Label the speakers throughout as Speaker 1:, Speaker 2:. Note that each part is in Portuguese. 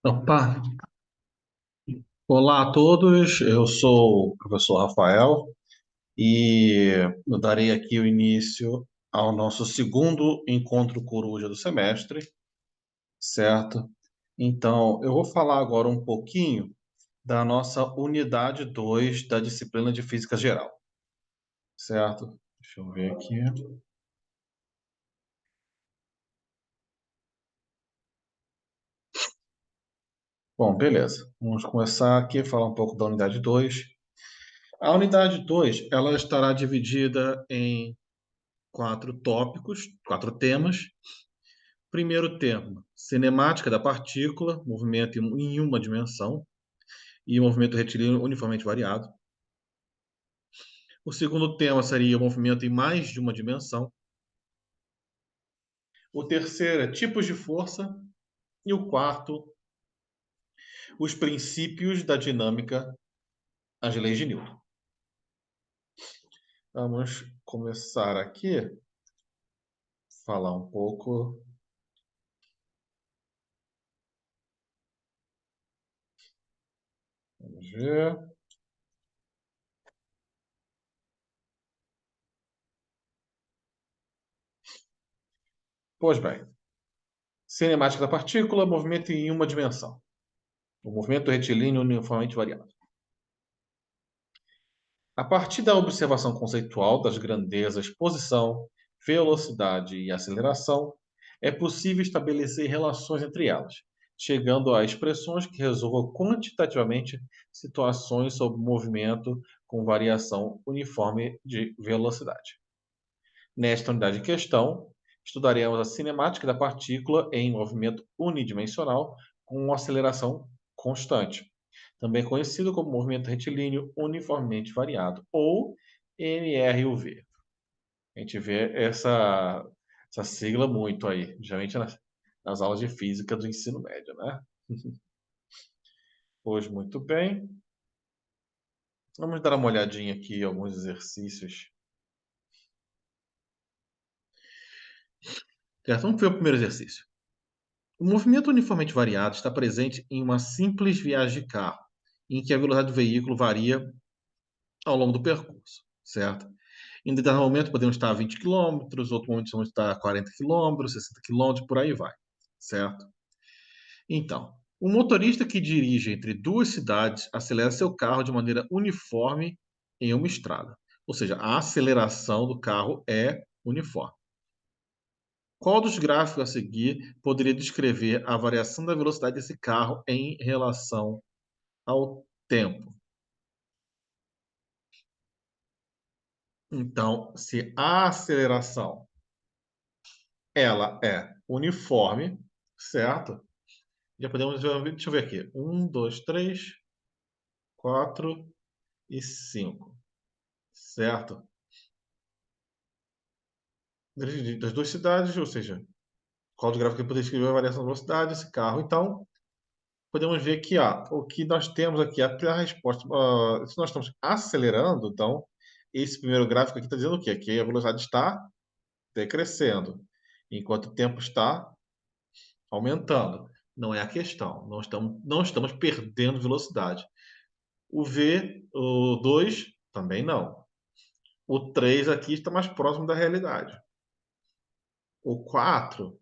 Speaker 1: Opa! Olá a todos, eu sou o professor Rafael e eu darei aqui o início ao nosso segundo encontro coruja do semestre, certo? Então, eu vou falar agora um pouquinho da nossa unidade 2 da disciplina de Física Geral, certo? Deixa eu ver aqui. Bom, beleza. Vamos começar aqui a falar um pouco da unidade 2. A unidade 2, ela estará dividida em quatro tópicos, quatro temas. Primeiro tema, cinemática da partícula, movimento em uma dimensão e movimento retilíneo uniformemente variado. O segundo tema seria o movimento em mais de uma dimensão. O terceiro é tipos de força. E o quarto, os princípios da dinâmica, as leis de Newton. Vamos começar aqui, falar um pouco. Vamos ver. Pois bem, cinemática da partícula, movimento em uma dimensão. O movimento retilíneo uniformemente variado. A partir da observação conceitual das grandezas posição, velocidade e aceleração, é possível estabelecer relações entre elas, chegando a expressões que resolvam quantitativamente situações sob movimento com variação uniforme de velocidade. Nesta unidade de questão, estudaremos a cinemática da partícula em movimento unidimensional com aceleração constante, também conhecido como movimento retilíneo uniformemente variado, ou MRUV. A gente vê essa sigla muito aí, geralmente nas aulas de física do ensino médio, né? Pois muito bem. Vamos dar uma olhadinha aqui em alguns exercícios. Certo? Vamos ver o primeiro exercício. O movimento uniformemente variado está presente em uma simples viagem de carro, em que a velocidade do veículo varia ao longo do percurso, certo? Em determinado momento podemos estar a 20 quilômetros, outro momento podemos estar a 40 quilômetros, 60 quilômetros, por aí vai, certo? Então, o motorista que dirige entre duas cidades acelera seu carro de maneira uniforme em uma estrada. Ou seja, a aceleração do carro é uniforme. Qual dos gráficos a seguir poderia descrever a variação da velocidade desse carro em relação ao tempo? Então, se a aceleração ela é uniforme, certo? Já podemos ver, deixa eu ver aqui. Um, dois, três, quatro e cinco, certo? Das duas cidades, ou seja, qual dos gráficos que poderia descrever a variação da velocidade desse carro? Então, podemos ver que o que nós temos aqui, a resposta, se nós estamos acelerando, então, esse primeiro gráfico aqui está dizendo o quê? Que a velocidade está decrescendo, enquanto o tempo está aumentando. Não é a questão, não estamos perdendo velocidade. O V, o 2 também não. O 3 aqui está mais próximo da realidade. O 4,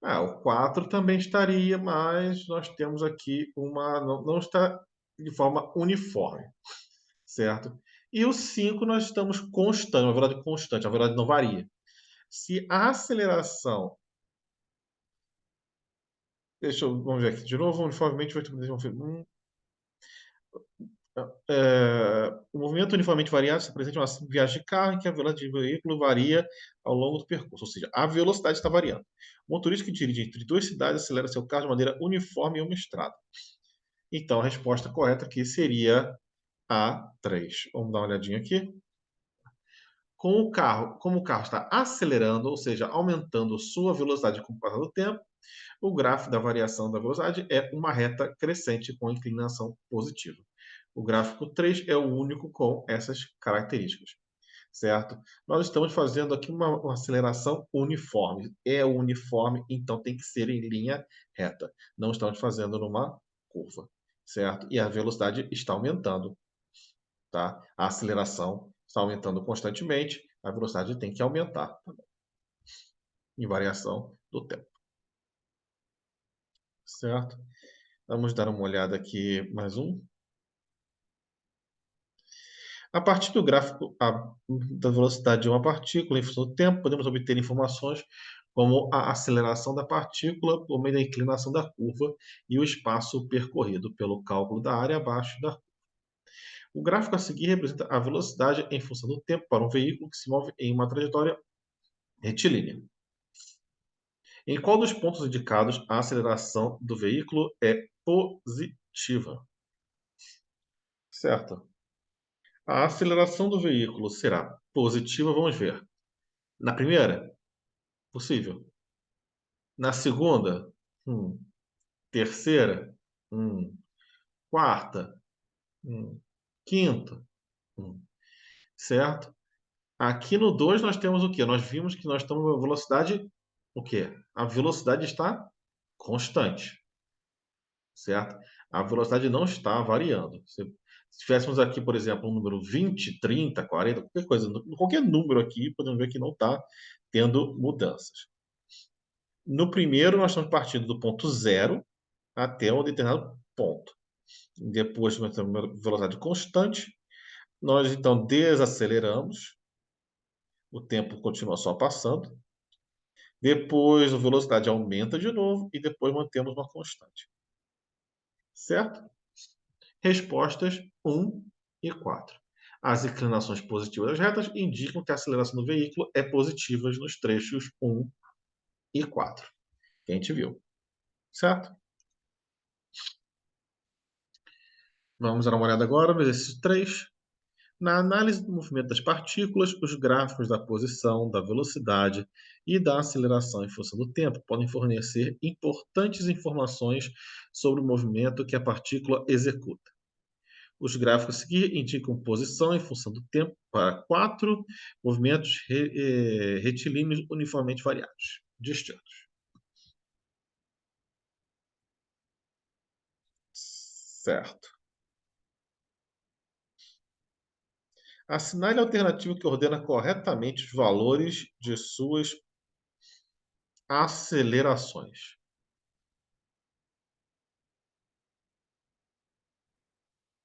Speaker 1: o 4 também estaria, mas nós temos aqui não está de forma uniforme, certo? E o 5 nós estamos constante, uma velocidade constante, a velocidade não varia. Se a aceleração, vamos ver aqui de novo, uniformemente vai o movimento uniformemente variado se apresenta em uma viagem de carro em que a velocidade do veículo varia ao longo do percurso, ou seja, a velocidade está variando. O motorista que dirige entre duas cidades acelera seu carro de maneira uniforme em uma estrada. Então, a resposta correta aqui seria a 3. Vamos dar uma olhadinha aqui. Como o carro está acelerando, ou seja, aumentando sua velocidade com o passar do tempo, o gráfico da variação da velocidade é uma reta crescente com inclinação positiva. O gráfico 3 é o único com essas características. certo? Nós estamos fazendo aqui uma aceleração uniforme. É uniforme, então tem que ser em linha reta. Não estamos fazendo numa curva, certo? E a velocidade está aumentando, tá? A aceleração está aumentando constantemente, a velocidade tem que aumentar também, em variação do tempo, certo? Vamos dar uma olhada aqui mais um. A partir do gráfico da velocidade de uma partícula em função do tempo, podemos obter informações como a aceleração da partícula por meio da inclinação da curva e o espaço percorrido pelo cálculo da área abaixo da curva. O gráfico a seguir representa a velocidade em função do tempo para um veículo que se move em uma trajetória retilínea. Em qual dos pontos indicados a aceleração do veículo é positiva? Certo. A aceleração do veículo será positiva, vamos ver. Na primeira, possível. Na segunda, hum. Terceira, quarta, quinta, certo? Aqui no 2 nós temos o quê? Nós vimos que nós estamos com velocidade, o quê? A velocidade está constante, certo? A velocidade não está variando. Se tivéssemos aqui, por exemplo, um número 20, 30, 40, qualquer coisa, qualquer número aqui, podemos ver que não está tendo mudanças. No primeiro, nós estamos partindo do ponto zero até um determinado ponto. Depois, nós temos uma velocidade constante. Nós, então, desaceleramos. O tempo continua só passando. Depois, a velocidade aumenta de novo. E depois, mantemos uma constante. Certo? Respostas 1 e 4. As inclinações positivas das retas indicam que a aceleração do veículo é positiva nos trechos 1 e 4. Que a gente viu. Certo? Vamos dar uma olhada agora no exercício 3. Na análise do movimento das partículas, os gráficos da posição, da velocidade e da aceleração em função do tempo podem fornecer importantes informações sobre o movimento que a partícula executa. Os gráficos a seguir indicam posição em função do tempo para 4 movimentos retilíneos uniformemente variados, distintos. Certo. Assinale a alternativa que ordena corretamente os valores de suas acelerações.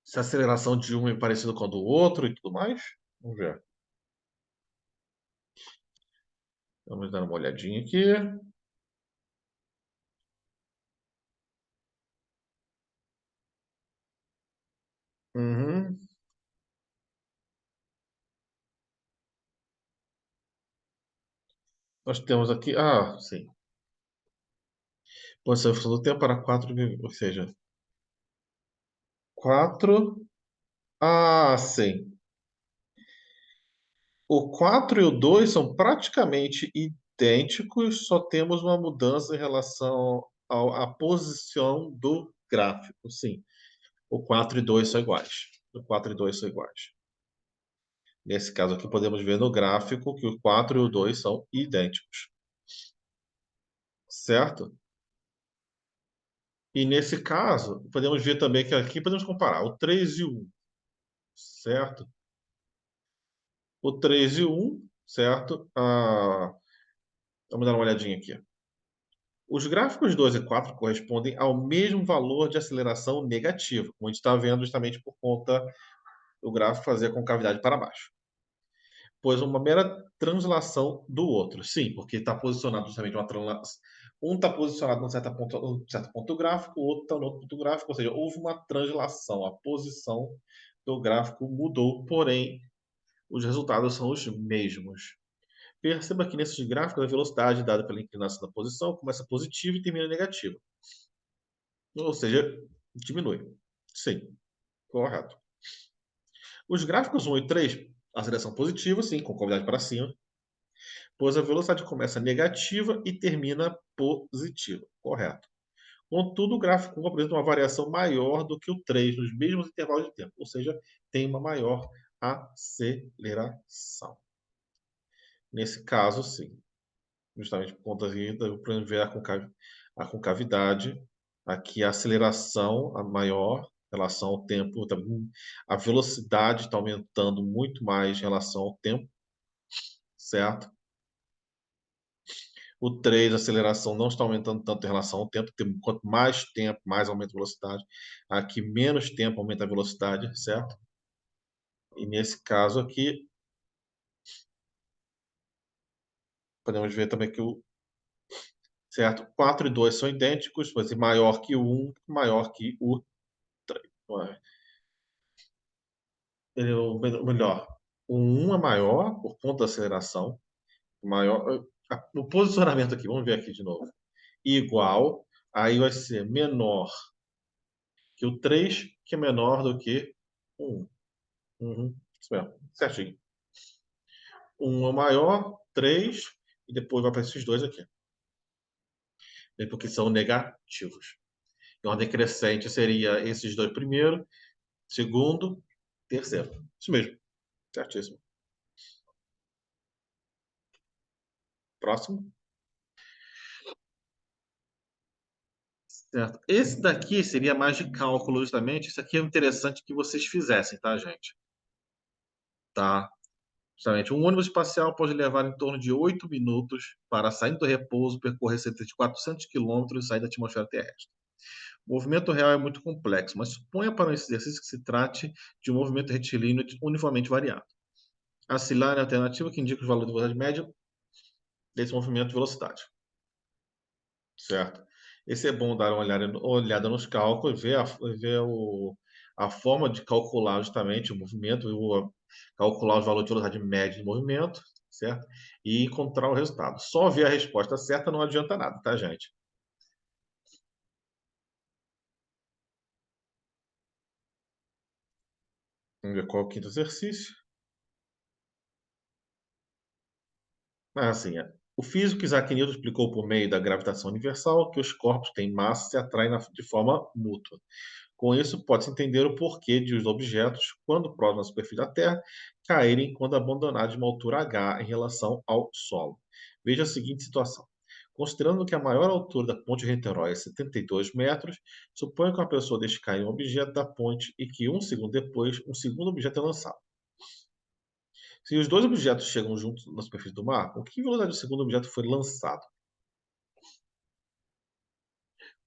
Speaker 1: Se a aceleração de um é parecida com a do outro e tudo mais. Vamos ver. Vamos dar uma olhadinha aqui. Uhum. Nós temos aqui. Ah, sim. Posição do tempo para 4, ou seja, 4. Ah, sim. O 4 e o 2 são praticamente idênticos, só temos uma mudança em relação à posição do gráfico. Sim. O 4 e 2 são iguais. O 4 e 2 são iguais. Nesse caso aqui, podemos ver no gráfico que o 4 e o 2 são idênticos. Certo? E nesse caso, podemos ver também que aqui podemos comparar o 3 e o 1. Certo? O 3 e o 1, certo? Vamos dar uma olhadinha aqui. Os gráficos 2 e 4 correspondem ao mesmo valor de aceleração negativa, como a gente está vendo justamente por conta do gráfico fazer a concavidade para baixo. Pois uma mera translação do outro. Sim, porque está posicionado justamente uma translação. Um está posicionado num certo ponto gráfico, o outro está no outro ponto gráfico, ou seja, houve uma translação. A posição do gráfico mudou, porém, os resultados são os mesmos. Perceba que nesses gráficos a velocidade dada pela inclinação da posição começa positiva e termina negativa. Ou seja, diminui. Sim, correto. Os gráficos 1 e 3, aceleração positiva, sim, com concavidade para cima, pois a velocidade começa negativa e termina positiva. Correto. Contudo, o gráfico 1 apresenta uma variação maior do que o 3 nos mesmos intervalos de tempo, ou seja, tem uma maior aceleração. Nesse caso, sim. Justamente por conta do problema ver a concavidade. Aqui a aceleração a maior em relação ao tempo. A velocidade está aumentando muito mais em relação ao tempo, certo? O 3, a aceleração não está aumentando tanto em relação ao tempo. Quanto mais tempo, mais aumenta a velocidade. Aqui, menos tempo, aumenta a velocidade, certo? E nesse caso aqui, podemos ver também que o certo? 4 e 2 são idênticos, mas maior que o 1, maior que o 3. Melhor, o 1 é maior por conta da aceleração. Maior, no posicionamento aqui, vamos ver aqui de novo. Igual, aí vai ser menor que o 3, que é menor do que o 1. Uhum, isso mesmo, certinho. 1 é maior, 3, e depois vai para esses dois aqui. Porque são negativos. Em ordem crescente seria esses dois primeiro, segundo, terceiro. Isso mesmo, certíssimo. Próximo. Certo. Esse daqui seria mais de cálculo, justamente. Isso aqui é interessante que vocês fizessem, tá, gente? Tá. Justamente, um ônibus espacial pode levar em torno de 8 minutos para, saindo do repouso, percorrer cerca de 400 quilômetros e sair da atmosfera terrestre. O movimento real é muito complexo, mas suponha para um exercício que se trate de um movimento retilíneo uniformemente variado. A é a alternativa que indica os valores de velocidade média desse movimento de velocidade. Certo? Esse é bom dar uma olhada nos cálculos, ver a forma de calcular justamente o movimento, calcular os valores de velocidade média de movimento, certo? E encontrar o resultado. Só ver a resposta certa não adianta nada, tá, gente? Vamos ver qual é o quinto exercício. Assim, o físico Isaac Newton explicou por meio da gravitação universal que os corpos têm massa e se atraem de forma mútua. Com isso, pode-se entender o porquê de os objetos, quando próximos à superfície da Terra, caírem quando abandonados de uma altura h em relação ao solo. Veja a seguinte situação. Considerando que a maior altura da ponte de Niterói é 72 metros, suponha que uma pessoa deixe cair um objeto da ponte e que, um segundo depois, um segundo objeto é lançado. Se os dois objetos chegam juntos na superfície do mar, com que velocidade o segundo objeto foi lançado?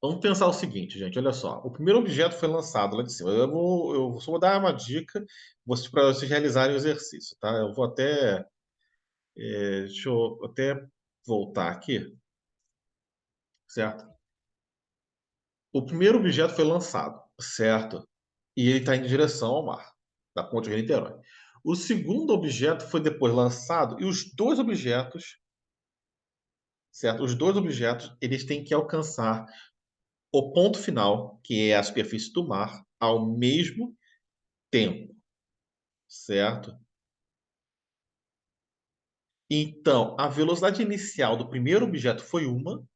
Speaker 1: Vamos pensar o seguinte, gente, olha só. O primeiro objeto foi lançado lá de cima. Eu só vou dar uma dica para vocês realizarem o exercício, tá? Eu vou até, deixa eu até voltar aqui, certo? O primeiro objeto foi lançado, certo? E ele está em direção ao mar, da ponte de Niterói. O segundo objeto foi depois lançado e os dois objetos, certo? Os dois objetos, eles têm que alcançar o ponto final, que é a superfície do mar, ao mesmo tempo, certo? Então, a velocidade inicial do primeiro objeto foi uma,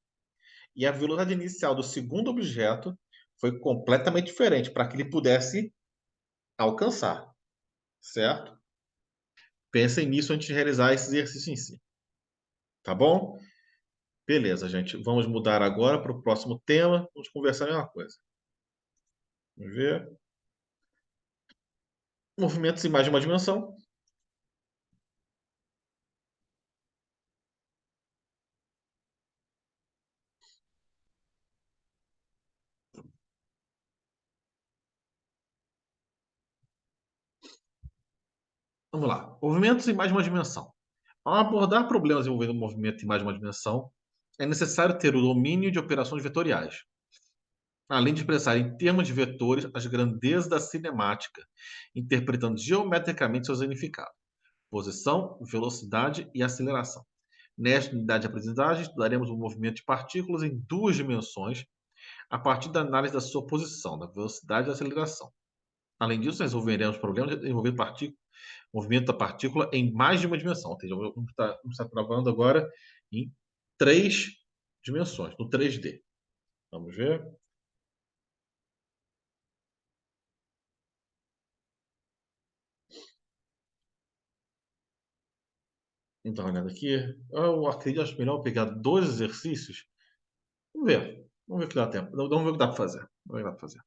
Speaker 1: e a velocidade inicial do segundo objeto foi completamente diferente para que ele pudesse alcançar, certo? Pensem nisso antes de realizar esse exercício em si, tá bom? Beleza, gente. Vamos mudar agora para o próximo tema. Vamos conversar a mesma coisa. Vamos ver. Movimentos em mais de uma dimensão. Vamos lá. Movimentos em mais de uma dimensão. Ao abordar problemas envolvendo movimento em mais de uma dimensão, é necessário ter o domínio de operações vetoriais, além de expressar em termos de vetores as grandezas da cinemática, interpretando geometricamente seus significados, posição, velocidade e aceleração. Nesta unidade de aprendizagem, estudaremos o movimento de partículas em duas dimensões, a partir da análise da sua posição, da velocidade e da aceleração. Além disso, resolveremos problemas envolvendo movimento da partícula em mais de uma dimensão. Ou seja, vamos estar trabalhando agora em três dimensões, no 3D. Vamos ver. Então, olhando aqui, eu acredito, acho melhor eu pegar dois exercícios. Vamos ver. Vamos ver o que dá tempo. Vamos ver o que dá para fazer. Vamos ver o que dá para fazer.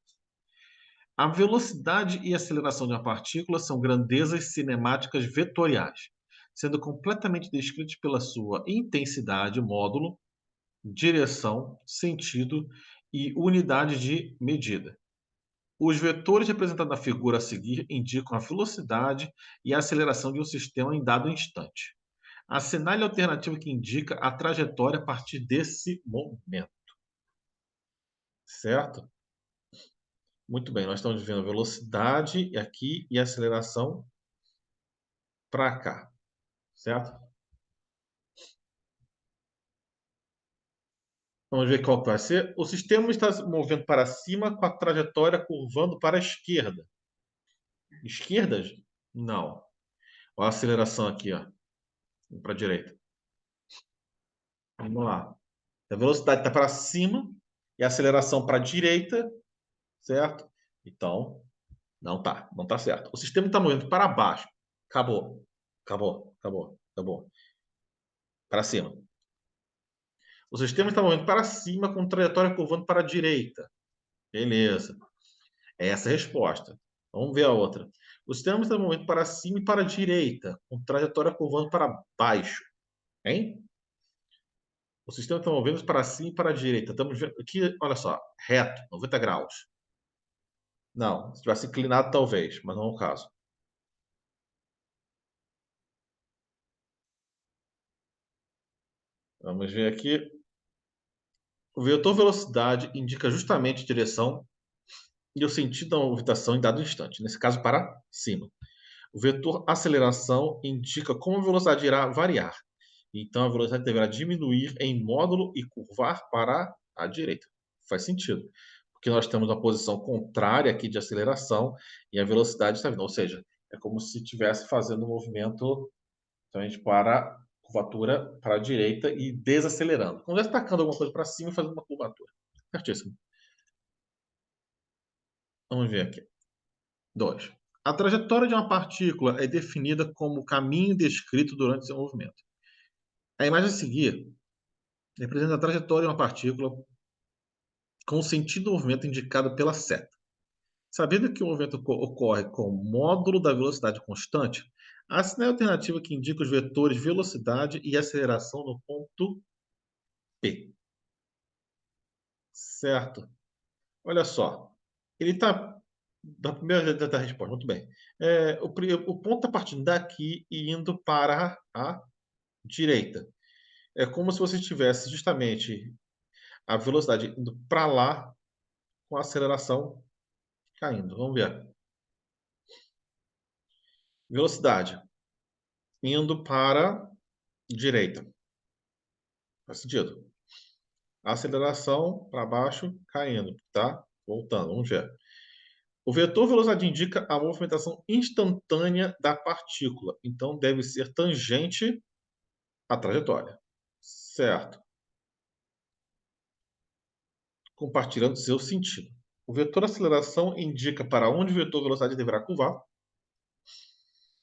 Speaker 1: A velocidade e aceleração de uma partícula são grandezas cinemáticas vetoriais, sendo completamente descritas pela sua intensidade, módulo, direção, sentido e unidade de medida. Os vetores representados na figura a seguir indicam a velocidade e a aceleração de um sistema em dado instante. Assinale a alternativa que indica a trajetória a partir desse momento, certo? Muito bem, nós estamos vendo a velocidade aqui e a aceleração para cá, certo? Vamos ver qual que vai ser. O sistema está se movendo para cima com a trajetória curvando para a esquerda. Esquerdas? Não. Olha a aceleração aqui, ó, para a direita. Vamos lá. A velocidade está para cima e a aceleração para a direita, certo? Então, não tá certo. O sistema está movendo para baixo. Acabou. Acabou. Acabou. Acabou. Para cima. O sistema está movendo para cima com trajetória curvando para a direita. Beleza. É essa a resposta. Vamos ver a outra. O sistema está movendo para cima e para a direita, com trajetória curvando para baixo. Hein? O sistema está movendo para cima e para a direita. Estamos vendo aqui, olha só, reto, 90 graus. Não, se tivesse inclinado, talvez, mas não é o caso. Vamos ver aqui. O vetor velocidade indica justamente a direção e o sentido da movimentação em dado instante, nesse caso para cima. O vetor aceleração indica como a velocidade irá variar. Então, a velocidade deverá diminuir em módulo e curvar para a direita. Faz sentido, porque nós temos a posição contrária aqui de aceleração e a velocidade está vindo. Ou seja, é como se estivesse fazendo um movimento justamente para curvatura para a direita e desacelerando. Como se estivesse tacando alguma coisa para cima e fazendo uma curvatura. Certíssimo. Vamos ver aqui. 2. A trajetória de uma partícula é definida como o caminho descrito durante seu movimento. A imagem a seguir representa a trajetória de uma partícula com o sentido do movimento indicado pela seta. Sabendo que o movimento ocorre com o módulo da velocidade constante, assine a alternativa que indica os vetores velocidade e aceleração no ponto P. Certo? Olha só. Ele está da primeira da resposta, muito bem. O ponto está partindo daqui e indo para a direita. É como se você tivesse justamente a velocidade indo para lá com a aceleração caindo. Vamos ver. Velocidade indo para direita. Faz sentido. Aceleração para baixo caindo, tá? Voltando, vamos ver. O vetor velocidade indica a movimentação instantânea da partícula, então deve ser tangente à trajetória. Certo. Compartilhando seu sentido. O vetor aceleração indica para onde o vetor velocidade deverá curvar,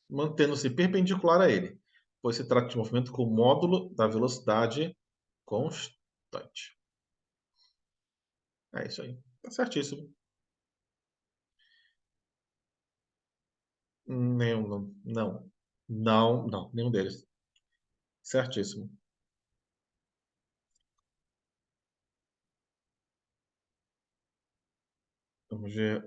Speaker 1: mantendo-se perpendicular a ele, pois se trata de movimento com módulo da velocidade constante. É isso aí. Tá certíssimo. Nenhum, não. Não. Não, não, nenhum deles. Certíssimo. Vamos ver.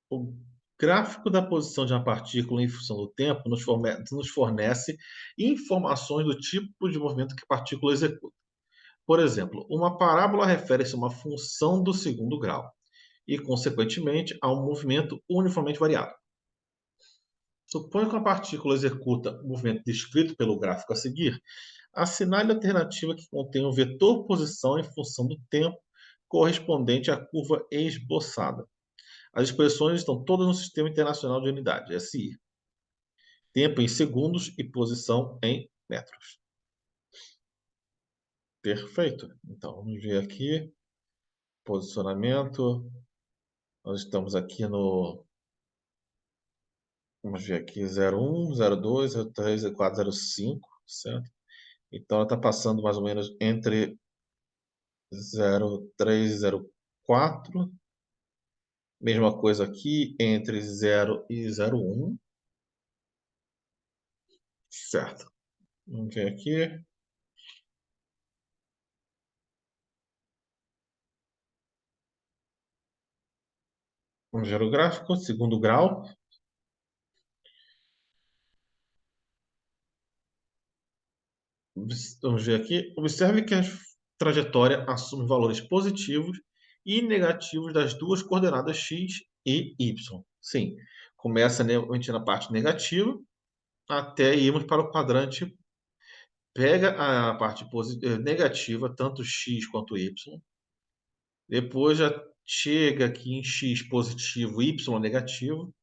Speaker 1: O gráfico da posição de uma partícula em função do tempo nos fornece informações do tipo de movimento que a partícula executa. Por exemplo, uma parábola refere-se a uma função do segundo grau e, consequentemente, a um movimento uniformemente variado. Suponha que uma partícula executa o movimento descrito pelo gráfico a seguir. Assinale a alternativa que contém o vetor posição em função do tempo correspondente à curva esboçada. As expressões estão todas no Sistema Internacional de Unidade, SI. Tempo em segundos e posição em metros. Perfeito. Então, vamos ver aqui. Posicionamento. Nós estamos aqui no Vamos ver aqui, 01, 02, 03, 04, 05, certo? Então, ela está passando mais ou menos entre 03 e 04. Mesma coisa aqui, entre 0 e 01, certo? Vamos ver aqui. Vamos ver o gráfico, segundo grau. Vamos ver aqui. Observe que a trajetória assume valores positivos e negativos das duas coordenadas x e y. Sim, começa realmente na parte negativa até irmos para o quadrante. Pega a parte negativa, tanto x quanto y. Depois já chega aqui em x positivo, y negativo.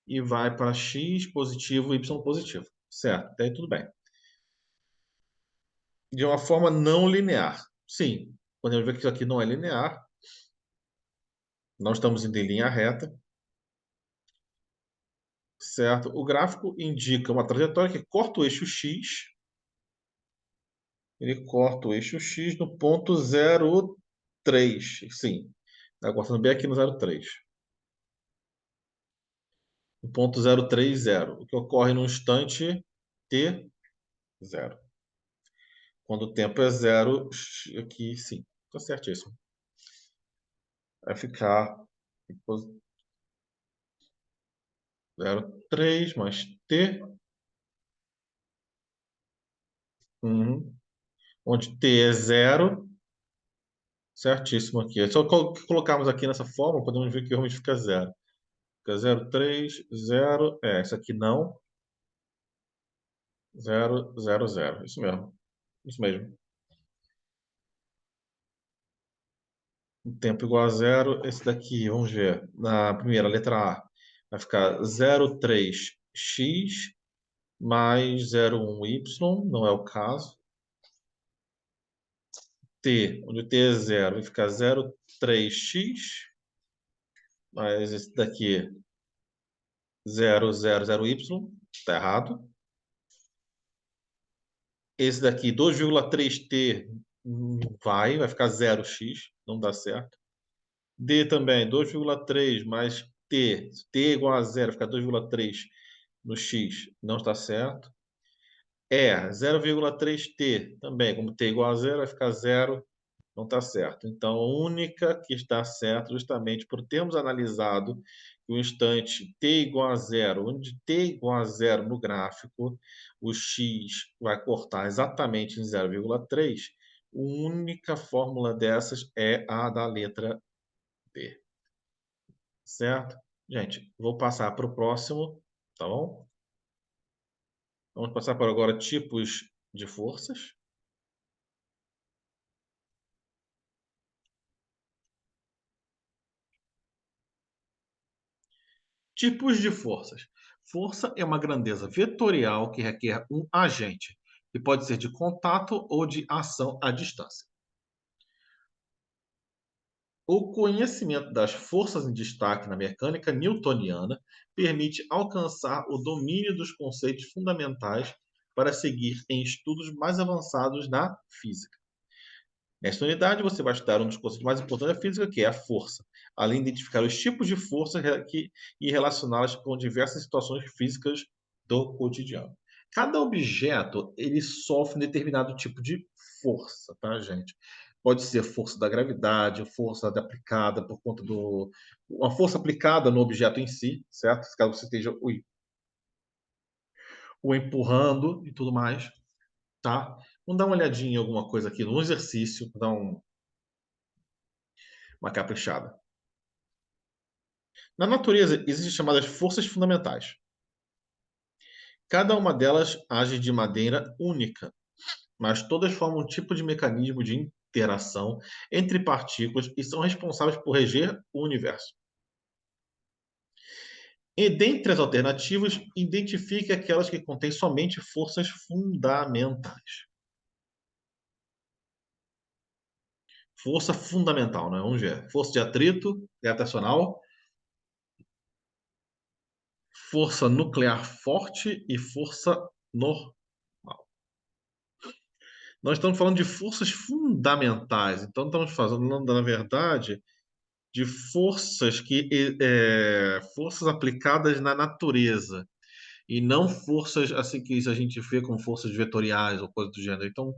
Speaker 1: E vai para x positivo, y positivo. Certo? Até aí tudo bem. De uma forma não linear. Sim, podemos ver que isso aqui não é linear. Não estamos indo em linha reta, certo? O gráfico indica uma trajetória que corta o eixo X. Ele corta o eixo X no ponto 0,3. Sim, está cortando bem aqui no 0,3. No ponto 0,30, o que ocorre no instante t zero. Quando o tempo é zero, aqui sim, está certíssimo. Vai ficar 0,3 mais t. Uhum. Onde t é zero, certíssimo aqui. É só colocarmos aqui nessa forma, podemos ver que realmente fica zero. Fica 0,3, 0. Isso aqui não. 0, 0, 0. Isso mesmo. Isso mesmo. O tempo igual a zero. Esse daqui, vamos ver. Na primeira, letra A, vai ficar 0,3x mais 0,1y. Não é o caso. T, onde o t é zero, vai ficar 0,3x. Mas esse daqui 000y, está errado. Esse daqui, 2,3t, vai ficar 0x, não dá certo. D também, 2,3 mais t igual a zero, fica 2,3 no x, não está certo. 0,3t também, como t igual a zero, vai ficar zero, não está certo. Então, a única que está certa, justamente por termos analisado que o instante t igual a zero, onde t igual a zero no gráfico, o x vai cortar exatamente em 0,3, a única fórmula dessas é a da letra D. Certo? Gente, vou passar para o próximo, tá bom? Vamos passar por agora tipos de forças. Tipos de forças. Força é uma grandeza vetorial que requer um agente, que pode ser de contato ou de ação à distância. O conhecimento das forças em destaque na mecânica newtoniana permite alcançar o domínio dos conceitos fundamentais para seguir em estudos mais avançados na física. Nesta unidade, você vai estudar um dos conceitos mais importantes da física, que é a força, além de identificar os tipos de força e relacioná-las com diversas situações físicas do cotidiano. Cada objeto ele sofre um determinado tipo de força, tá, gente? Pode ser força da gravidade, força aplicada por conta do uma força aplicada no objeto em si, certo? Caso você esteja o empurrando e tudo mais, tá? Vamos dar uma olhadinha em alguma coisa aqui no exercício, dar uma caprichada. Na natureza, existem chamadas forças fundamentais. Cada uma delas age de maneira única, mas todas formam um tipo de mecanismo de interação entre partículas e são responsáveis por reger o universo. E dentre as alternativas, identifique aquelas que contêm somente forças fundamentais. Força fundamental, né? Vamos ver. Força de atrito, gravitacional, força nuclear forte e força normal. Nós estamos falando de forças fundamentais, então estamos falando, na verdade, de forças forças aplicadas na natureza e não forças assim que a gente vê como forças vetoriais ou coisa do gênero. Então,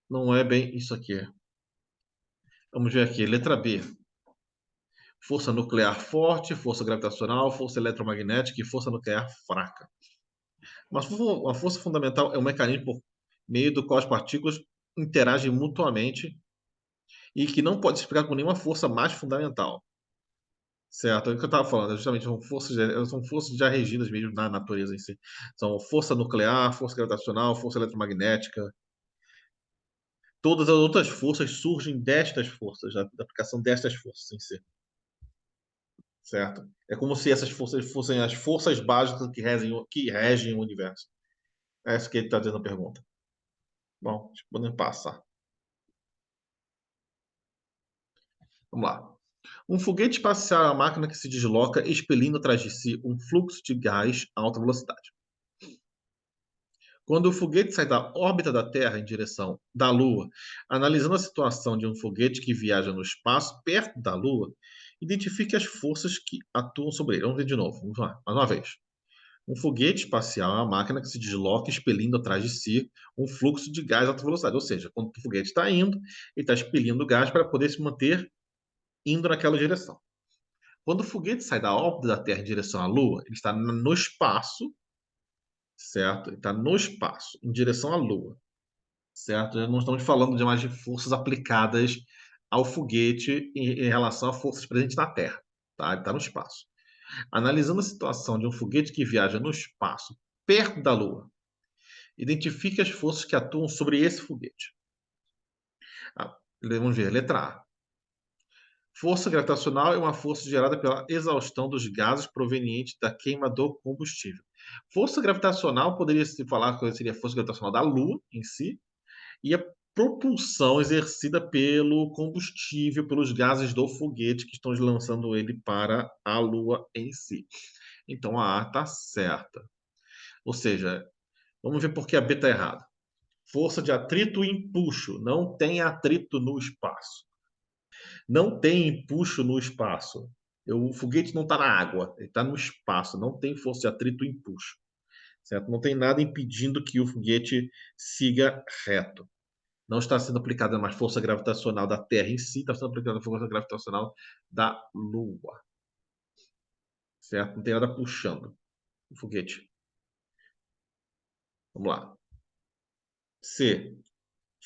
Speaker 1: não é bem isso aqui. Vamos ver aqui, letra B. Força nuclear forte, força gravitacional, força eletromagnética e força nuclear fraca. Mas uma força fundamental é um mecanismo por meio do qual as partículas interagem mutuamente e que não pode se explicar com nenhuma força mais fundamental. Certo, é o que eu estava falando, justamente são forças já regidas mesmo na natureza em si. São força nuclear, força gravitacional, força eletromagnética. Todas as outras forças surgem destas forças, da aplicação destas forças em si. Certo? É como se essas forças fossem as forças básicas que regem o universo. É isso que ele está dizendo na pergunta. Bom, podemos passar. Vamos lá. Um foguete espacial é uma máquina que se desloca expelindo atrás de si um fluxo de gás a alta velocidade. Quando o foguete sai da órbita da Terra em direção da Lua, analisando a situação de um foguete que viaja no espaço perto da Lua, identifique as forças que atuam sobre ele. Vamos ver de novo. Vamos lá, mais uma vez. Um foguete espacial é uma máquina que se desloca expelindo atrás de si um fluxo de gás a alta velocidade. Ou seja, quando o foguete está indo, ele está expelindo gás para poder se manter indo naquela direção. Quando o foguete sai da órbita da Terra em direção à Lua, ele está no espaço, certo? Ele está no espaço, em direção à Lua, certo? Não estamos falando de mais de forças aplicadas ao foguete em relação a forças presentes na Terra, tá? Ele está no espaço. Analisando a situação de um foguete que viaja no espaço, perto da Lua, identifique as forças que atuam sobre esse foguete. Vamos ver, letra A. Força gravitacional é uma força gerada pela exaustão dos gases provenientes da queima do combustível. Força gravitacional poderia se falar que seria a força gravitacional da Lua em si, e a propulsão exercida pelo combustível, pelos gases do foguete que estão lançando ele para a Lua em si. Então a A está certa. Ou seja, vamos ver por que a B está errada. Força de atrito e empuxo. Não tem atrito no espaço. Não tem empuxo no espaço. O foguete não está na água, ele está no espaço. Não tem força de atrito e empuxo. Certo? Não tem nada impedindo que o foguete siga reto. Não está sendo aplicada mais força gravitacional da Terra em si, está sendo aplicada a força gravitacional da Lua. Certo? Não tem nada puxando o foguete. Vamos lá. C.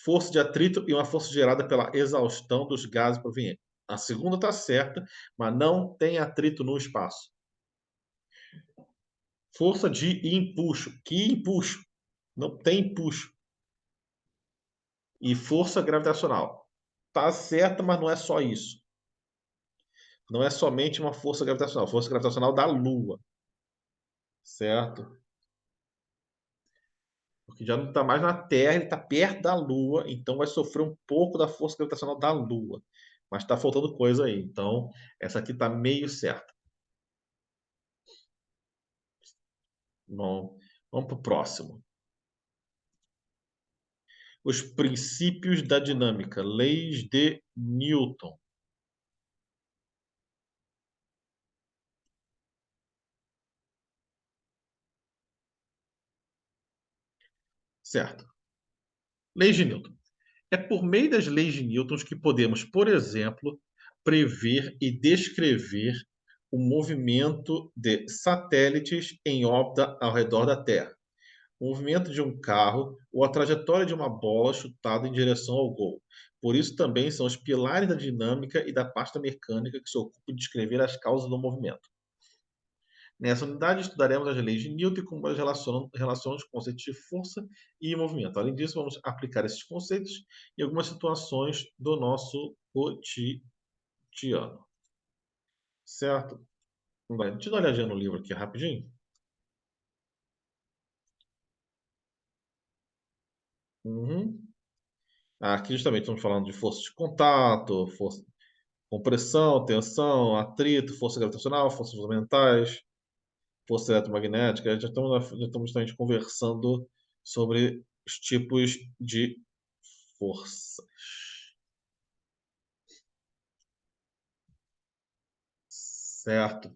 Speaker 1: Força de atrito e uma força gerada pela exaustão dos gases provenientes. A segunda está certa, mas não tem atrito no espaço. Força de empuxo. Que empuxo? Não tem empuxo. E força gravitacional. Está certa, mas não é só isso. Não é somente uma força gravitacional da Lua. Certo? Porque já não está mais na Terra, ele está perto da Lua, então vai sofrer um pouco da força gravitacional da Lua. Mas está faltando coisa aí. Então, essa aqui está meio certa. Bom, vamos para o próximo. Os princípios da dinâmica, leis de Newton. Certo. Leis de Newton. É por meio das leis de Newton que podemos, por exemplo, prever e descrever o movimento de satélites em órbita ao redor da Terra, o movimento de um carro ou a trajetória de uma bola chutada em direção ao gol. Por isso também são os pilares da dinâmica e da pasta mecânica que se ocupam de descrever as causas do movimento. Nessa unidade, estudaremos as leis de Newton e como elas relacionam os conceitos de força e movimento. Além disso, vamos aplicar esses conceitos em algumas situações do nosso cotidiano. Certo? Deixa eu dar uma olhadinha no livro aqui rapidinho. Uhum. Aqui justamente estamos falando de força de contato, força, compressão, tensão, atrito, força gravitacional, forças fundamentais. força eletromagnética, já estamos justamente conversando sobre os tipos de forças. Certo.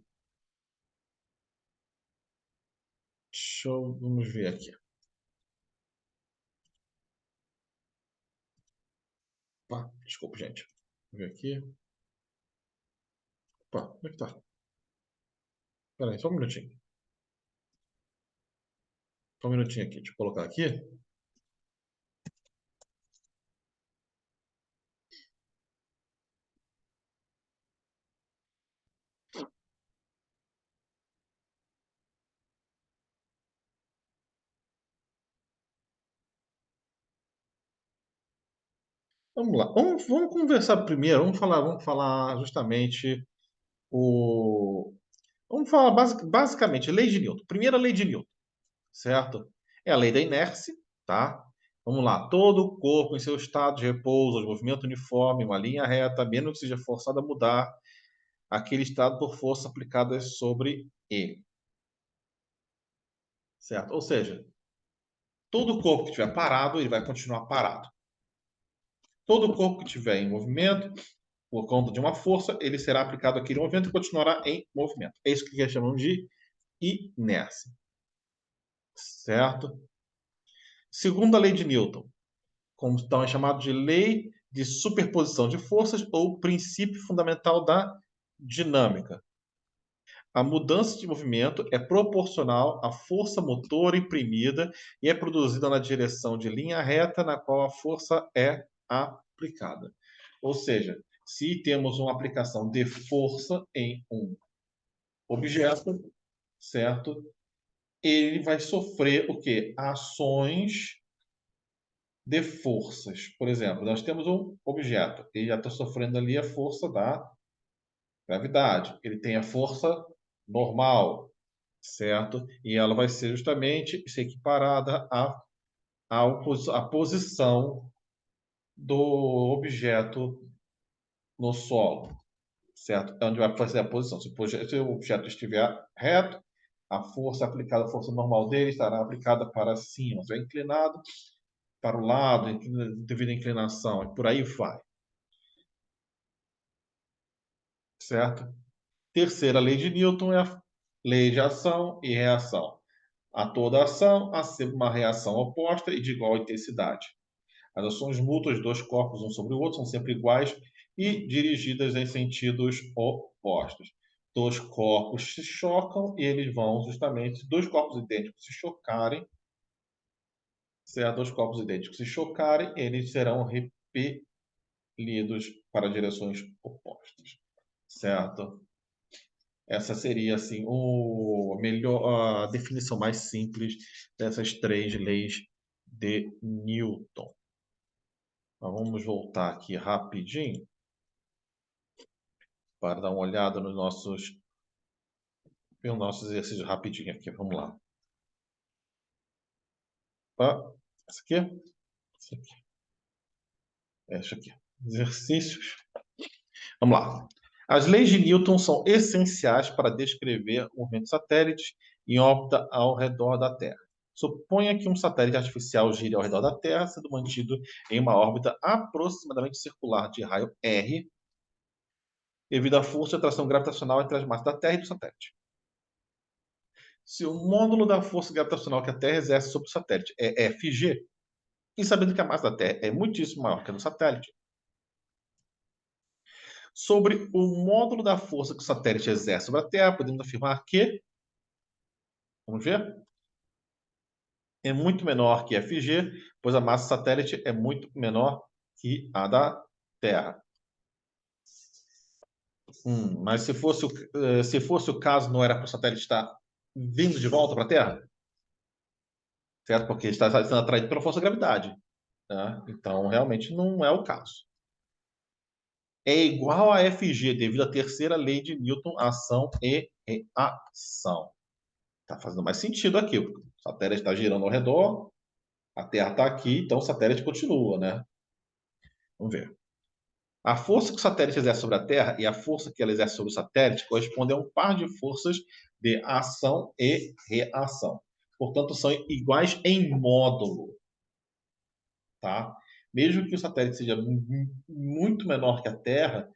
Speaker 1: Vamos ver aqui. Desculpa, gente. Vamos ver aqui. Como é que tá? Espera aí, só um minutinho. Só um minutinho aqui. Deixa eu colocar aqui. Vamos lá. Vamos conversar primeiro. Vamos falar justamente o. Vamos falar basicamente lei de Newton. Primeira lei de Newton, certo? É a lei da inércia, tá? Vamos lá. Todo corpo em seu estado de repouso, de movimento uniforme, uma linha reta, menos que seja forçado a mudar aquele estado por força aplicada sobre ele, certo? Ou seja, todo corpo que estiver parado, ele vai continuar parado. Todo corpo que estiver em movimento, por conta de uma força, ele será aplicado aquele movimento e continuará em movimento. É isso que chamamos de inércia, certo? Segunda lei de Newton, como então é chamado de lei de superposição de forças ou princípio fundamental da dinâmica. A mudança de movimento é proporcional à força motora imprimida e é produzida na direção de linha reta na qual a força é aplicada. Ou seja, se temos uma aplicação de força em um objeto, certo? Ele vai sofrer o quê? Ações de forças. Por exemplo, nós temos um objeto, ele já está sofrendo ali a força da gravidade. Ele tem a força normal, certo? E ela vai ser justamente se equiparada à posição do objeto no solo, certo? É onde vai fazer a posição. Se o objeto estiver reto, a força aplicada, a força normal dele estará aplicada para cima. Se estiver inclinado, para o lado, devido à inclinação, e por aí vai, certo? Terceira lei de Newton é a lei de ação e reação. A toda ação há sempre uma reação oposta e de igual intensidade. As ações mútuas de dois corpos um sobre o outro são sempre iguais e dirigidas em sentidos opostos. Dois corpos se chocam e eles vão justamente, se dois corpos idênticos se chocarem, se há dois corpos idênticos se chocarem, eles serão repelidos para direções opostas, certo? Essa seria assim o melhor, a definição mais simples dessas três leis de Newton. Mas vamos voltar aqui rapidinho para dar uma olhada nos nossos exercícios rapidinho aqui. Vamos lá. Essa aqui? Essa aqui. Essa aqui. Exercícios. Vamos lá. As leis de Newton são essenciais para descrever o movimento de satélites em órbita ao redor da Terra. Suponha que um satélite artificial gire ao redor da Terra, sendo mantido em uma órbita aproximadamente circular de raio R, devido à força de atração gravitacional entre as massas da Terra e do satélite. Se o módulo da força gravitacional que a Terra exerce sobre o satélite é Fg, e sabendo que a massa da Terra é muitíssimo maior que a do satélite, sobre o módulo da força que o satélite exerce sobre a Terra, podemos afirmar que, vamos ver, é muito menor que Fg, pois a massa do satélite é muito menor que a da Terra. Mas se fosse o caso, não era para o satélite estar vindo de volta para a Terra? Certo? Porque ele está sendo atraído pela força da gravidade. Né? Então, realmente não é o caso. É igual a Fg, devido à terceira lei de Newton, ação e reação. Está fazendo mais sentido aqui. O satélite está girando ao redor, a Terra está aqui, então o satélite continua, né? Vamos ver. A força que o satélite exerce sobre a Terra e a força que ela exerce sobre o satélite correspondem a um par de forças de ação e reação. Portanto, são iguais em módulo, tá? Mesmo que o satélite seja muito menor que a Terra,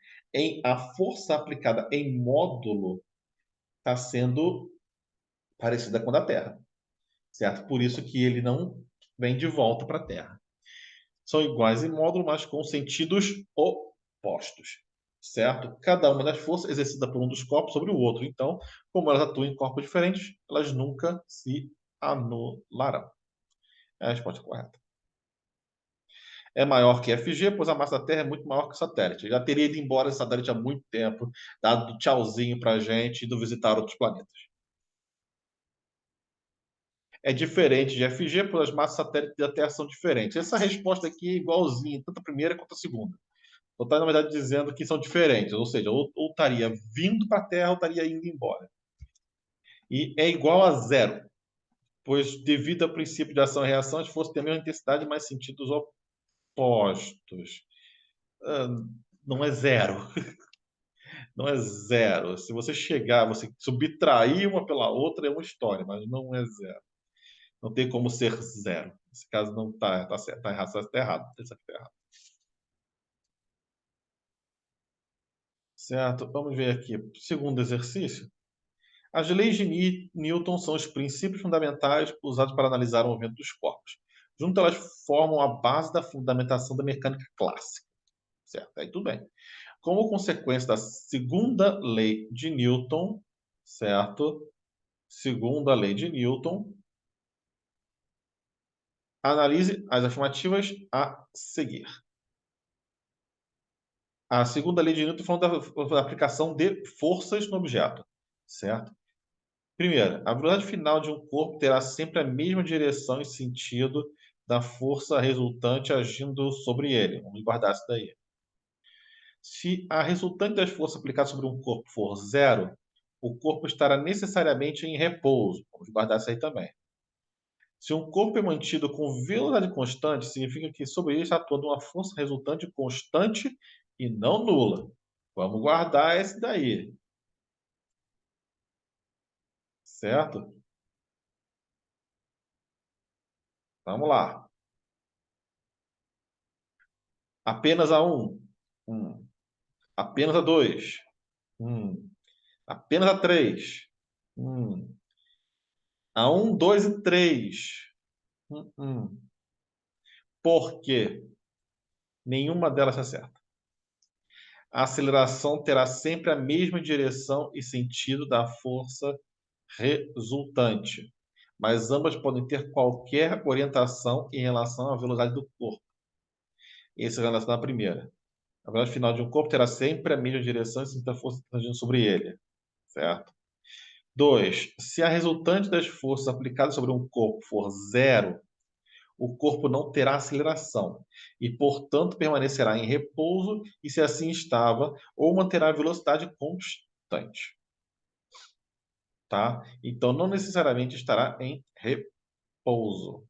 Speaker 1: a força aplicada em módulo está sendo parecida com a da Terra, certo? Por isso que ele não vem de volta para a Terra. São iguais em módulo, mas com sentidos opostos, certo? Cada uma das forças exercida por um dos corpos sobre o outro. Então, como elas atuam em corpos diferentes, elas nunca se anularão. É a resposta correta. É maior que FG, pois a massa da Terra é muito maior que o satélite. Já teria ido embora esse satélite há muito tempo, dado tchauzinho para a gente e ido visitar outros planetas. É diferente de FG, pois as massas satélites da Terra são diferentes. Essa resposta aqui é igualzinha, tanto a primeira quanto a segunda. Então, está, na verdade, dizendo que são diferentes, ou seja, ou estaria vindo para a Terra ou estaria indo embora. E é igual a zero, pois, devido ao princípio de ação e reação, as forças têm a mesma intensidade, mas sentidos opostos. Ah, não é zero. Não é zero. Se você chegar, você subtrair uma pela outra, é uma história, mas não é zero. Não tem como ser zero. Nesse caso, não está certo, está errado, está errado. Isso aqui está errado. Certo? Vamos ver aqui. Segundo exercício. As leis de Newton são os princípios fundamentais usados para analisar o movimento dos corpos. Junto, elas formam a base da fundamentação da mecânica clássica. Certo? Aí tudo bem. Como consequência da segunda lei de Newton, certo? Segunda lei de Newton, analise as afirmativas a seguir. A segunda lei de Newton fala da aplicação de forças no objeto, certo? Primeiro, a velocidade final de um corpo terá sempre a mesma direção e sentido da força resultante agindo sobre ele. Vamos guardar isso daí. Se a resultante das forças aplicadas sobre um corpo for zero, o corpo estará necessariamente em repouso. Vamos guardar isso aí também. Se um corpo é mantido com velocidade constante, significa que sobre ele está atuando uma força resultante constante e não nula. Vamos guardar esse daí, certo? Vamos lá. Apenas a um. Apenas a dois. Apenas a três. A um, dois e três. Hum, hum. Por quê? Nenhuma delas está certa. A aceleração terá sempre a mesma direção e sentido da força resultante, mas ambas podem ter qualquer orientação em relação à velocidade do corpo. Esse é em relação à primeira. A velocidade final de um corpo terá sempre a mesma direção e sentido da força agindo sobre ele, certo? 2. Se a resultante das forças aplicadas sobre um corpo for zero, o corpo não terá aceleração e, portanto, permanecerá em repouso e, se assim estava, ou manterá a velocidade constante. Tá? Então, não necessariamente estará em repouso.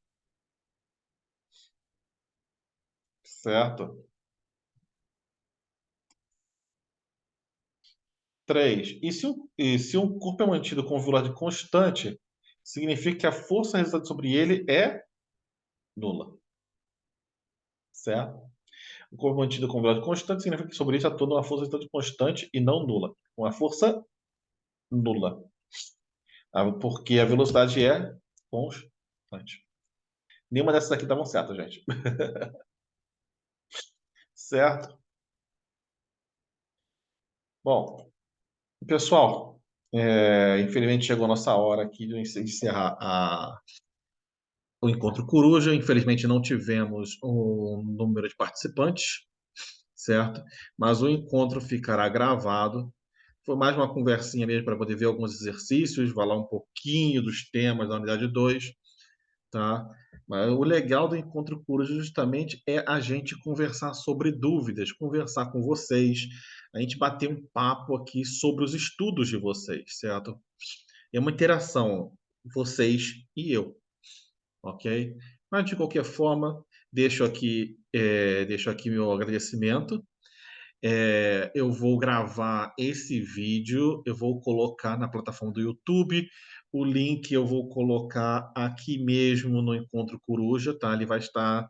Speaker 1: Certo? 3. E se um corpo é mantido com velocidade constante, significa que a força resultante sobre ele é nula. Certo? O corpo mantido com velocidade constante significa que sobre ele está toda uma força resultante constante e não nula. Uma força nula. Porque a velocidade é constante. Nenhuma dessas aqui estavam certas, gente. Certo? Bom, pessoal, infelizmente chegou a nossa hora aqui de encerrar o Encontro Coruja. Infelizmente não tivemos o número de participantes, certo? Mas o encontro ficará gravado. Foi mais uma conversinha mesmo para poder ver alguns exercícios, falar um pouquinho dos temas da unidade 2. Tá? Mas o legal do Encontro Coruja justamente é a gente conversar sobre dúvidas, conversar com vocês, a gente bater um papo aqui sobre os estudos de vocês, certo? É uma interação, vocês e eu, ok? Mas de qualquer forma, deixo aqui meu agradecimento Eu vou gravar esse vídeo, eu vou colocar na plataforma do YouTube. O link eu vou colocar aqui mesmo no Encontro Coruja, tá? Ele vai estar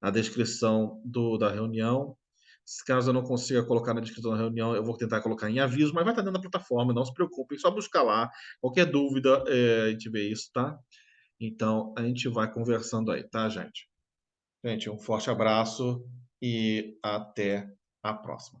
Speaker 1: na descrição da reunião. Se caso eu não consiga colocar na descrição da reunião, eu vou tentar colocar em aviso, mas vai estar dentro da plataforma, não se preocupem, só buscar lá. Qualquer dúvida, a gente vê isso, tá? Então, a gente vai conversando aí, tá, gente? Gente, um forte abraço e até a próxima.